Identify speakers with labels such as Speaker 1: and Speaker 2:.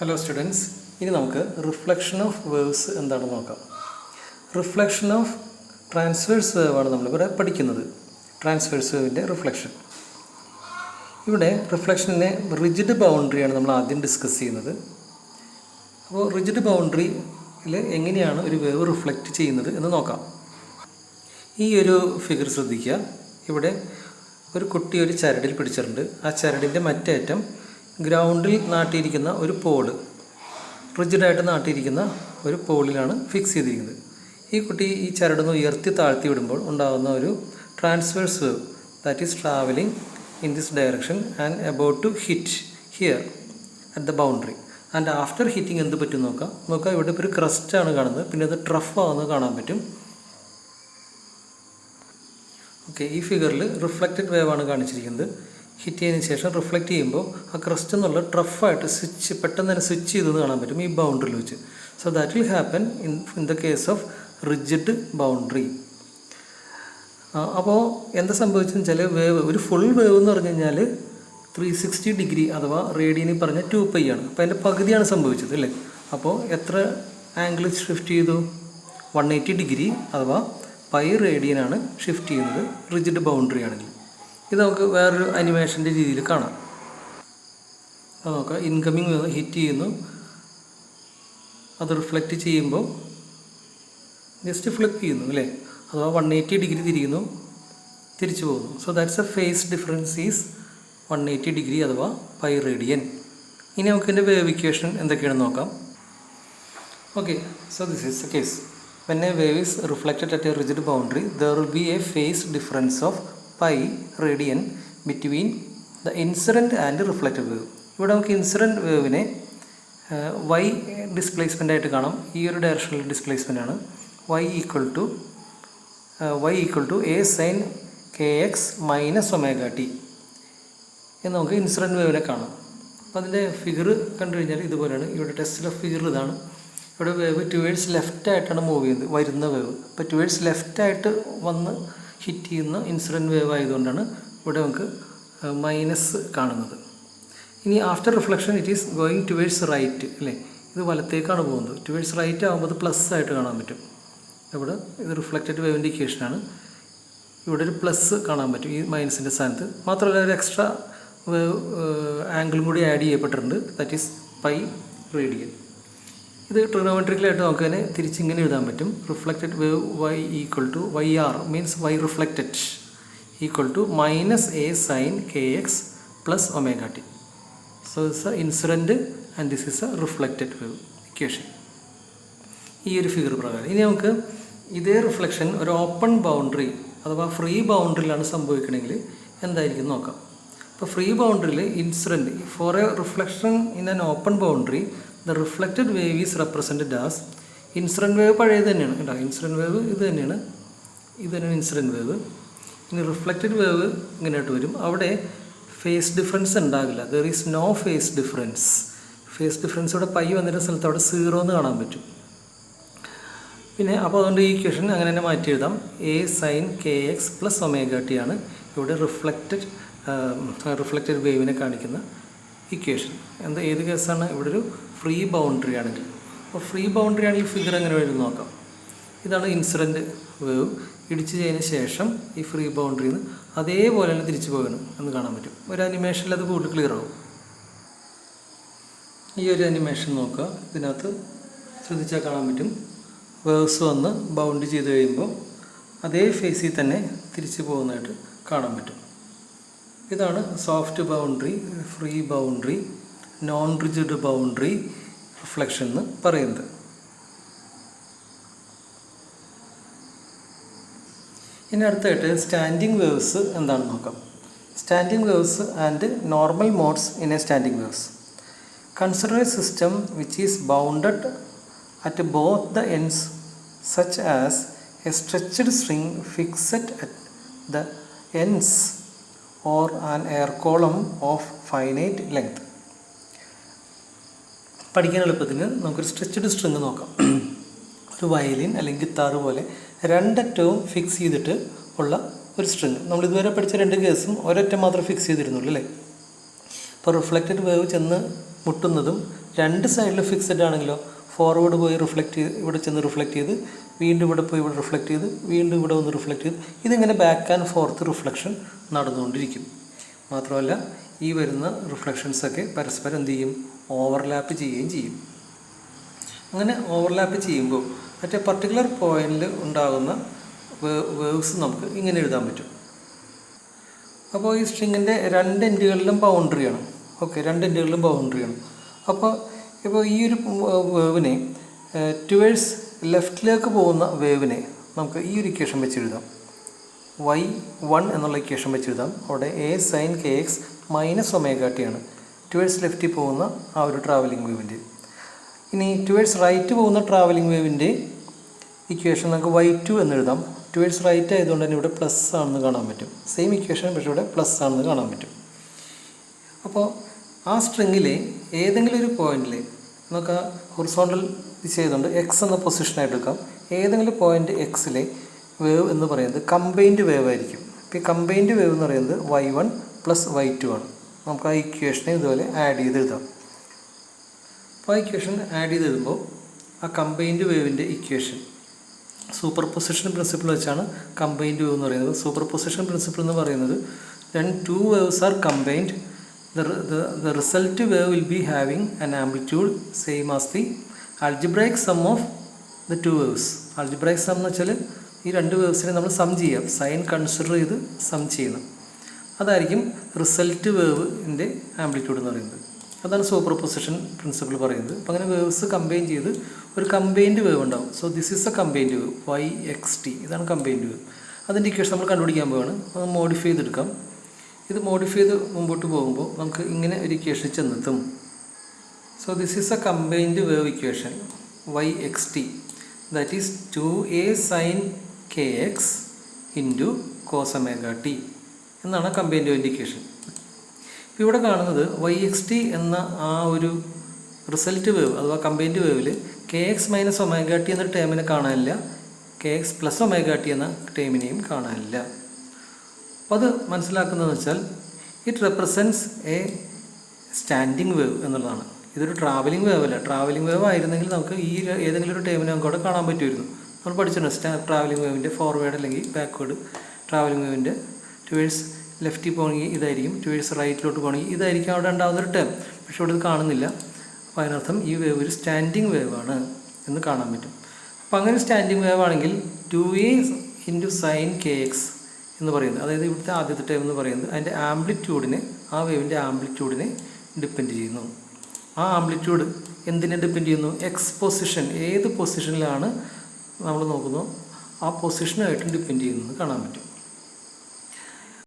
Speaker 1: Hello students, ഇനി നമുക്ക് reflection of waves എന്താണെന്ന് നോക്കാം. റിഫ്ലക്ഷൻ ഓഫ് ട്രാൻസ്വേഴ്സ് വേവാണ് നമ്മളിവിടെ പഠിക്കുന്നത്. ട്രാൻസ്വേഴ്സ് വേവിൻ്റെ റിഫ്ലക്ഷൻ. ഇവിടെ റിഫ്ലക്ഷനിലെ റിജിഡ് ബൗണ്ടറിയാണ് നമ്മൾ ആദ്യം ഡിസ്കസ് ചെയ്യുന്നത്. അപ്പോൾ റിജിഡ് ബൗണ്ടറിയിൽ എങ്ങനെയാണ് ഒരു വേവ് റിഫ്ലക്റ്റ് ചെയ്യുന്നത് എന്ന് നോക്കാം. ഈ ഒരു ഫിഗർ ശ്രദ്ധിക്കുക. ഇവിടെ ഒരു കുട്ടി ഒരു ചരടിൽ പിടിച്ചിട്ടുണ്ട്. ആ ചരടിൻ്റെ മറ്റേ അറ്റം ഗ്രൗണ്ടിൽ നാട്ടിയിരിക്കുന്ന ഒരു പോള്, റിജിഡായിട്ട് നാട്ടിയിരിക്കുന്ന ഒരു പോളിലാണ് ഫിക്സ് ചെയ്തിരിക്കുന്നത്. ഈ കുട്ടി ഈ ചരടൊന്ന് ഉയർത്തി താഴ്ത്തി വിടുമ്പോൾ ഉണ്ടാകുന്ന ഒരു transverse wave that is travelling in this direction and about to hit here at the boundary. And after hitting എന്ത് പറ്റും നോക്കാം. ഇവിടെ ഇപ്പോൾ ഒരു ക്രസ്റ്റാണ് കാണുന്നത്, പിന്നെ അത് ട്രഫ് ആവുന്നത് കാണാൻ പറ്റും. ഓക്കെ, ഈ ഫിഗറിൽ റിഫ്ലക്റ്റഡ് വേവാണ് കാണിച്ചിരിക്കുന്നത്. ഹിറ്റ് ചെയ്തതിന് ശേഷം റിഫ്ലക്റ്റ് ചെയ്യുമ്പോൾ ആ ക്രസ്റ്റ് എന്നുള്ള ട്രഫായിട്ട് പെട്ടെന്ന് തന്നെ സ്വിച്ച് ചെയ്തെന്ന് കാണാൻ പറ്റും ഈ ബൗണ്ടറിയിൽ വെച്ച്. So that will happen in the case of rigid boundary. അപ്പോൾ എന്താ സംഭവിച്ചതെന്ന് വെച്ചാൽ വേവ്, ഒരു ഫുൾ വേവ് എന്ന് പറഞ്ഞു കഴിഞ്ഞാൽ 360 ഡിഗ്രി അഥവാ റേഡിയനിൽ പറഞ്ഞ 2π ആണ്. അപ്പോൾ അതിൻ്റെ പകുതിയാണ് സംഭവിച്ചത് അല്ലേ. അപ്പോൾ എത്ര ആംഗിൾ ഷിഫ്റ്റ് ചെയ്തു? 180 ഡിഗ്രി അഥവാ π റേഡിയനാണ് ഷിഫ്റ്റ് ചെയ്യുന്നത് റിജിഡ് ബൗണ്ടറി ആണെങ്കിൽ. ഇത് നമുക്ക് വേറൊരു അനിമേഷൻ്റെ രീതിയിൽ കാണാം. അത് നോക്കാം. ഇൻകമ്മിങ് വേവ് ഹിറ്റ് ചെയ്യുന്നു, അത് റിഫ്ലക്റ്റ് ചെയ്യുമ്പോൾ ജസ്റ്റ് ഫ്ലിപ്പ് ചെയ്യുന്നു അല്ലേ, അഥവാ 180 ഡിഗ്രി തിരിയുന്നു, തിരിച്ചു പോകുന്നു. So that's A phase difference is 180 degree അഥവാ π റേഡിയൻ. ഇനി നമുക്ക് ഇതിൻ്റെ വേവ് ഇക്വേഷൻ എന്തൊക്കെയാണെന്ന് നോക്കാം. Okay, so this is the case. When a wave is reflected at a rigid boundary, there will be a phase difference of π radian between the incident and reflected wave. ഇവിടെ നമുക്ക് incident വേവിനെ y displacement ആയിട്ട് കാണാം. ഈ ഒരു ഡയറക്ഷനിൽ displacement ആണ്. y equal to a sin kx minus ωt എന്ന് നമുക്ക് ഇൻസിഡൻറ്റ് വേവിനെ കാണാം. അപ്പോൾ അതിൻ്റെ ഫിഗർ കണ്ടു കഴിഞ്ഞാൽ ഇതുപോലെയാണ്. ഇവിടെ ടെസ്റ്റിലെ ഫിഗർ ഇതാണ്. ഇവിടെ വേവ് ടുവേഴ്സ് ലെഫ്റ്റായിട്ടാണ് മൂവ് ചെയ്യുന്നത്, വരുന്ന വേവ്. അപ്പോൾ ടുവേഴ്സ് ലെഫ്റ്റായിട്ട് വന്ന് ഹിറ്റ് ചെയ്യുന്ന ഇൻസിഡൻറ്റ് വേവ് ആയതുകൊണ്ടാണ് ഇവിടെ നമുക്ക് മൈനസ് കാണുന്നത്. ഇനി after reflection it is going towards right അല്ലേ, ഇത് വലത്തേക്കാണ് പോകുന്നത്. ടുവേഴ്സ് റൈറ്റ് ആകുമ്പോൾ അത് പ്ലസ് ആയിട്ട് കാണാൻ പറ്റും. ഇവിടെ ഇത് റിഫ്ലക്റ്റഡ് വേവിൻ്റെ ഇക്വേഷനാണ്. ഇവിടെ ഒരു പ്ലസ് കാണാൻ പറ്റും ഈ മൈനസിൻ്റെ സ്ഥാനത്ത്. മാത്രമല്ല ഒരു എക്സ്ട്രാ വേവ് ആംഗിളും കൂടി ആഡ് ചെയ്യപ്പെട്ടിട്ടുണ്ട്, ദാറ്റ് ഈസ് π റേഡിയൻ. ഇത് ട്രിഗണോമെട്രിക്കലായിട്ട് നമുക്ക് തന്നെ തിരിച്ചിങ്ങനെ എഴുതാൻ പറ്റും. Reflected wave y equal to YR means y reflected equal to minus a sin kx plus ωt. So this a incident and this is a reflected wave equation ഈ ഒരു figure പ്രകാരം. ഇനി നമുക്ക് ഇതേ റിഫ്ലക്ഷൻ ഒരു ഓപ്പൺ ബൗണ്ടറി അഥവാ free ബൗണ്ടറിയിലാണ് സംഭവിക്കണമെങ്കിൽ എന്തായിരിക്കും നോക്കാം. ഇപ്പോൾ ഫ്രീ ബൗണ്ടറിയിൽ incident for a reflection in an open boundary the reflected wave is represented as incident wave പഴയത് തന്നെയാണ് കേട്ടോ. ഇൻസിഡൻറ്റ് വേവ് ഇത് തന്നെയാണ് ഇൻസിഡൻറ്റ് വേവ്. ഇനി റിഫ്ലക്റ്റഡ് വേവ് ഇങ്ങനെയായിട്ട് വരും. അവിടെ ഫേസ് ഡിഫറൻസ് ഉണ്ടാകില്ല. There is no phase difference. Phase difference ഇവിടെ π വന്നിട്ട് സ്ഥലത്ത് അവിടെ 0 എന്ന് കാണാൻ പറ്റും. പിന്നെ അപ്പോൾ അതുകൊണ്ട് ഈ ഇക്വേഷൻ അങ്ങനെ തന്നെ മാറ്റി എഴുതാം. a sin kx plus ωt ആണ് ഇവിടെ റിഫ്ലക്റ്റഡ് വേവിനെ കാണിക്കുന്ന ഇക്വേഷൻ. ഏത് കേസാണ്? ഇവിടെ ഒരു ഫ്രീ ബൗണ്ടറി ആണെങ്കിൽ. അപ്പോൾ ഫ്രീ ബൗണ്ടറി ആണെങ്കിൽ ഫിഗർ എങ്ങനെ വരും നോക്കാം. ഇതാണ് ഇൻസിഡൻറ്റ് വേവ്. ഇടിച്ചു ചെയ്തതിന് ശേഷം ഈ ഫ്രീ ബൗണ്ടറിയിൽ നിന്ന് അതേപോലെ തന്നെ തിരിച്ചു പോകണം എന്ന് കാണാൻ പറ്റും. ഒരു അനിമേഷനിൽ അത് കൂടുതൽ ക്ലിയർ ആവും. ഈ ഒരു അനിമേഷൻ നോക്കുക. ഇതിനകത്ത് ശ്രദ്ധിച്ചാൽ കാണാൻ പറ്റും. വേവ്സ് വന്ന് ബൗണ്ട് ചെയ്ത് കഴിയുമ്പോൾ അതേ ഫേസിൽ തന്നെ തിരിച്ചു പോകുന്നതായിട്ട് കാണാൻ പറ്റും. ഇതാണ് soft boundary, free boundary, non rigid boundary reflection എന്ന് പറയുന്നത്. ഇനി അടുത്തായിട്ട് സ്റ്റാൻഡിങ് വേവ്സ് എന്താണെന്ന് നോക്കാം. Standing waves and normal modes in A standing waves. Consider A system which is bounded at both the ends such as A stretched string fixed at the ends or an air column of finite length. പഠിക്കാൻ എളുപ്പത്തിന് നമുക്കൊരു stretched string നോക്കാം. ഒരു violin അല്ലെങ്കിൽ guitar പോലെ രണ്ടറ്റവും fix ചെയ്തിട്ട് ഉള്ള ഒരു സ്ട്രിങ്. നമ്മൾ ഇതുവരെ പഠിച്ച രണ്ട് കേസും ഒരറ്റം മാത്രം ഫിക്സ് ചെയ്തിരുന്നുള്ളൂ അല്ലേ. അപ്പോൾ റിഫ്ലക്റ്റഡ് വേവ് ചെന്ന് മുട്ടുന്നതും രണ്ട് സൈഡിൽ ഫിക്സഡ് ആണെങ്കിലോ ഫോർവേഡ് പോയി റിഫ്ലക്റ്റ് ചെയ്ത് ഇവിടെ ചെന്ന് റിഫ്ലക്റ്റ് ചെയ്ത് വീണ്ടും ഇവിടെ പോയി ഇവിടെ റിഫ്ലക്റ്റ് ചെയ്ത് വീണ്ടും ഇവിടെ വന്ന് റിഫ്ലക്റ്റ് ചെയ്ത് ഇതിങ്ങനെ ബാക്ക് ആൻഡ് ഫോർത്ത് റിഫ്ലക്ഷൻ നടന്നുകൊണ്ടിരിക്കും. മാത്രമല്ല ഈ വരുന്ന റിഫ്ലക്ഷൻസൊക്കെ പരസ്പരം എന്ത് ചെയ്യും, ഓവർലാപ്പ് ചെയ്യുകയും ചെയ്യും. അങ്ങനെ ഓവർലാപ്പ് ചെയ്യുമ്പോൾ മറ്റേ പർട്ടിക്കുലർ പോയിന്റിൽ ഉണ്ടാകുന്ന വേവ്സ് നമുക്ക് ഇങ്ങനെ എഴുതാൻ പറ്റും. അപ്പോൾ ഈ സ്ട്രിങ്ങിൻ്റെ രണ്ട് എൻഡുകളിലും ബൗണ്ടറിയാണ്. ഓക്കെ, രണ്ട് എൻഡുകളിലും ബൗണ്ടറിയാണ്. അപ്പോൾ ഈ ഒരു വേവിനെ ടുവേഴ്സ് ലെഫ്റ്റിലേക്ക് പോകുന്ന വേവിനെ നമുക്ക് ഈ ഒരു ഇക്വേഷൻ വെച്ച് എഴുതാം. y1 എന്നുള്ള ഇക്വേഷൻ വെച്ച് എഴുതാം. അവിടെ a sin kx minus omega T ആണ് ടുവേഴ്സ് ലെഫ്റ്റിൽ പോകുന്ന ആ ഒരു ട്രാവലിംഗ് വേവിൻ്റെ. ഇനി ടുവേഴ്സ് റൈറ്റ് പോകുന്ന ട്രാവലിംഗ് വേവിൻ്റെ ഇക്വേഷൻ നമുക്ക് y2 എന്ന് എഴുതാം. ടുവേഴ്സ് റൈറ്റ് ആയതുകൊണ്ട് തന്നെ ഇവിടെ പ്ലസ് ആണെന്ന് കാണാൻ പറ്റും. സെയിം ഇക്വേഷൻ പക്ഷേ ഇവിടെ പ്ലസ് ആണെന്ന് കാണാൻ പറ്റും. അപ്പോൾ ആ സ്ട്രിങ്ങിലെ ഏതെങ്കിലും ഒരു പോയിന്റിൽ നമുക്ക് ഹൊറിസോണ്ടൽ ദിശ ചെയ്തുകൊണ്ട് എക്സ് എന്ന പൊസിഷനായിട്ട് എടുക്കാം. ഏതെങ്കിലും പോയിന്റ് എക്സിലെ വേവ് എന്ന് പറയുന്നത് കമ്പൈൻഡ് വേവ് ആയിരിക്കും. ഇപ്പോൾ ഈ കമ്പൈൻഡ് വേവ് എന്ന് പറയുന്നത് y1 പ്ലസ് y2 ആണ്. നമുക്ക് ആ ഇക്വേഷനെ ഇതുപോലെ ആഡ് ചെയ്ത് എഴുതാം. അപ്പോൾ ആ ഇക്വേഷൻ ആഡ് ചെയ്ത് എഴുതുമ്പോൾ ആ കമ്പൈൻഡ് വേവിൻ്റെ ഇക്വേഷൻ സൂപ്പർ പൊസിഷൻ പ്രിൻസിപ്പിൾ വെച്ചാണ് കമ്പൈൻഡ് വേവ് എന്ന് പറയുന്നത്. സൂപ്പർ പൊസിഷൻ പ്രിൻസിപ്പിൾ എന്ന് പറയുന്നത് when two waves are combined, the result wave will be having an amplitude same as the algebraic sum of the two waves. algebraic sum എന്ന് വെച്ചാൽ ഈ രണ്ട് waves നമ്മൾ സം ചെയ്യാം, സൈൻ കൺസിഡർ ചെയ്ത് some ചെയ്യണം. അതായിരിക്കും റിസൾട്ട് വേവിൻ്റെ ആംപ്ലിറ്റ്യൂഡ് എന്ന് പറയുന്നത്. അതാണ് സൂപ്പർ പൊസിഷൻ പ്രിൻസിപ്പിൾ പറയുന്നത്. അപ്പോൾ അങ്ങനെ വേവ്സ് കമ്പൈൻ ചെയ്ത് ഒരു കമ്പൈൻഡ് വേവ് ഉണ്ടാവും. So this is a combined wave yxt. ഇതാണ് കമ്പൈൻഡ് വേവ്. അതിൻ്റെ ഇക്വേഷൻ നമ്മൾ കണ്ടുപിടിക്കാൻ പോവുകയാണ്. അത് മോഡിഫൈ ചെയ്തെടുക്കാം. ഇത് മോഡിഫൈ ചെയ്ത് മുമ്പോട്ട് പോകുമ്പോൾ നമുക്ക് ഇങ്ങനെ ഒരു ഇക്വേഷൻ ചെന്നെത്തും. So this is a combined wave equation yxt, that is 2a sin kx into cos omega T എന്നാണ് കമ്പൈൻഡ് വേവിൻ്റെ ഇക്വേഷൻ. ഇപ്പോൾ ഇവിടെ കാണുന്നത് yxt എന്ന ആ ഒരു റിസൾട്ട് വേവ് അഥവാ കമ്പൈൻഡ് വേവിൽ kx മൈനസ് ഒമേഗ ടി എന്ന ടേമിനെ കാണാനില്ല, kx പ്ലസ് ഒമേഗ ടി എന്ന ടേമിനെയും കാണാനില്ല. അപ്പോൾ അത് മനസ്സിലാക്കുന്നതെന്ന് വെച്ചാൽ it represents A standing wave എന്നുള്ളതാണ്. ഇതൊരു ട്രാവലിംഗ് വേവ് അല്ല. ട്രാവലിംഗ് വേവ് ആയിരുന്നെങ്കിൽ നമുക്ക് ഈ ഏതെങ്കിലും ഒരു ടേമിനെ നമുക്ക് അവിടെ കാണാൻ പറ്റുമായിരുന്നു. നമ്മൾ പഠിച്ചിട്ടുണ്ട് ട്രാവലിംഗ് വേവിൻ്റെ ഫോർവേഡ് അല്ലെങ്കിൽ ബാക്ക്വേഡ്. ട്രാവലിംഗ് വേവിൻ്റെ ടുവേഴ്സ് ലെഫ്റ്റിൽ പോകണമെങ്കിൽ ഇതായിരിക്കും, ടുവേഴ്സ് റൈറ്റിലോട്ട് പോകണമെങ്കിൽ ഇതായിരിക്കും അവിടെ ഉണ്ടാകുന്നൊരു ടേം. പക്ഷെ ഇവിടെ ഇത് കാണുന്നില്ല. അപ്പോൾ അതിനർത്ഥം ഈ വേവ് ഒരു സ്റ്റാൻഡിങ് വേവാണ് എന്ന് കാണാൻ പറ്റും. അപ്പോൾ അങ്ങനെ സ്റ്റാൻഡിങ് വേവ് ആണെങ്കിൽ 2a ഇൻറ്റു സൈൻ kx എന്ന് പറയുന്നത്, അതായത് ഇവിടുത്തെ ആദ്യത്തെ ടേം എന്ന് പറയുന്നത് അതിൻ്റെ ആംപ്ലിറ്റ്യൂഡിനെ, ആ വേവിൻ്റെ ആംപ്ലിറ്റ്യൂഡിനെ ഡിപ്പെൻഡ് ചെയ്യുന്നു. ആ ആംപ്ലിറ്റ്യൂഡ് എന്തിനെ ഡിപ്പെൻഡ് ചെയ്യുന്നു? എക്സ് പൊസിഷൻ, ഏത് പൊസിഷനിലാണ് നമ്മൾ നോക്കുന്നോ ആ പൊസിഷനായിട്ടും ഡിപ്പെൻഡ് ചെയ്യുന്നത് കാണാൻ പറ്റും.